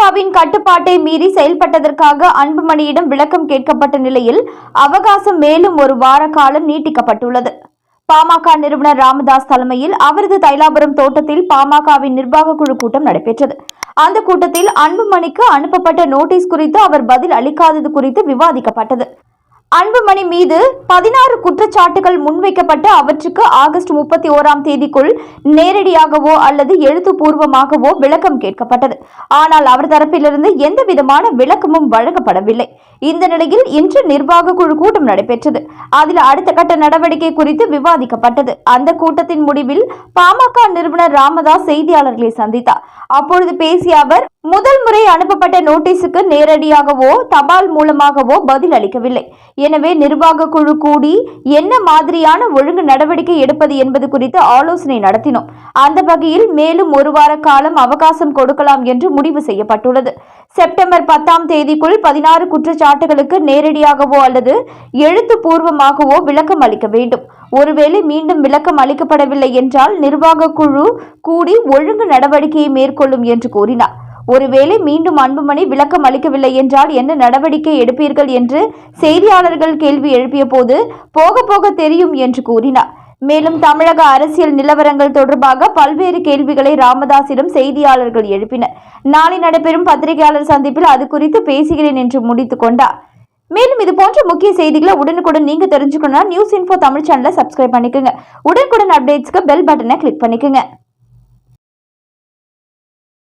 பாமகவின் கட்டுப்பாட்டை மீறி செயல்பட்டதற்காக அன்புமணியிடம் விளக்கம் கேட்கப்பட்ட நிலையில் அவகாசம் மேலும் ஒரு வார காலம் நீட்டிக்கப்பட்டுள்ளது. பாமக நிறுவனர் ராமதாஸ் தலைமையில் அவரது தைலாபுரம் தோட்டத்தில் பாமகவின் நிர்வாக குழு கூட்டம் நடைபெற்றது. அந்த கூட்டத்தில் அன்புமணிக்கு அனுப்பப்பட்ட நோட்டீஸ் குறித்து அவர் பதில் அளிக்காதது குறித்து விவாதிக்கப்பட்டது. அன்புமணி மீது 16 குற்றச்சாட்டுகள் முன்வைக்கப்பட்டு அவற்றுக்கு ஆகஸ்ட் 31ஆம் தேதிக்குள் நேரடியாகவோ அல்லது எழுத்துப்பூர்வமாகவோ விளக்கம் கேட்கப்பட்டது. ஆனால் அவர் தரப்பிலிருந்து எந்த விதமான விளக்கமும் வழங்கப்படவில்லை. இந்த நிலையில் இன்று நிர்வாக குழு கூட்டம் நடைபெற்றது. அதில் அடுத்த கட்ட நடவடிக்கை குறித்து விவாதிக்கப்பட்டது. அந்த கூட்டத்தின் முடிவில் பாமக நிறுவனர் ராமதாஸ் செய்தியாளர்களை சந்தித்தார். அப்பொழுது பேசிய அவர், முதல் முறை அனுப்பப்பட்ட நோட்டீஸுக்கு நேரடியாகவோ தபால் மூலமாகவோ பதில் அளிக்கவில்லை. எனவே நிர்வாக குழு கூடி என்ன மாதிரியான ஒழுங்கு நடவடிக்கை எடுப்பது என்பது குறித்து ஆலோசனை நடத்தினோம். அந்த வகையில் மேலும் ஒரு வார காலம் அவகாசம் கொடுக்கலாம் என்று முடிவு செய்யப்பட்டுள்ளது. செப்டம்பர் 10ஆம் தேதிக்குள் 16 குற்றச்சாட்டுகளுக்கு நேரடியாகவோ அல்லது எழுத்துப்பூர்வமாகவோ விளக்கம் அளிக்க வேண்டும். ஒருவேளை மீண்டும் விளக்கம் அளிக்கப்படவில்லை என்றால் நிர்வாக குழு கூடி ஒழுங்கு நடவடிக்கையை மேற்கொள்ளும் என்று கூறினார். ஒருவேளை மீண்டும் அன்புமணி விளக்கம் அளிக்கவில்லை என்றால் என்ன நடவடிக்கை எடுப்பீர்கள் என்று செய்தியாளர்கள் கேள்வி எழுப்பிய போது போக போக தெரியும் என்று கூறினார். மேலும் தமிழக அரசியல் நிலவரங்கள் தொடர்பாக பல்வேறு கேள்விகளை ராமதாஸிடம் செய்தியாளர்கள் எழுப்பினர். நாளை நடைபெறும் பத்திரிகையாளர் சந்திப்பில் அது குறித்து பேசுகிறேன் என்று முடித்துக் கொண்டார். மேலும் இது போன்ற முக்கிய செய்திகளை உடனுக்குடன் நீங்க தெரிஞ்சுக்கணும்னா நியூஸ் இன்ஃபோ தமிழ் சேனலை சப்ஸ்கிரைப் பண்ணிக்கோங்க. உடனுக்குடன் அப்டேட்ஸ்க்கு பெல் பட்டனை கிளிக் பண்ணிக்கோங்க.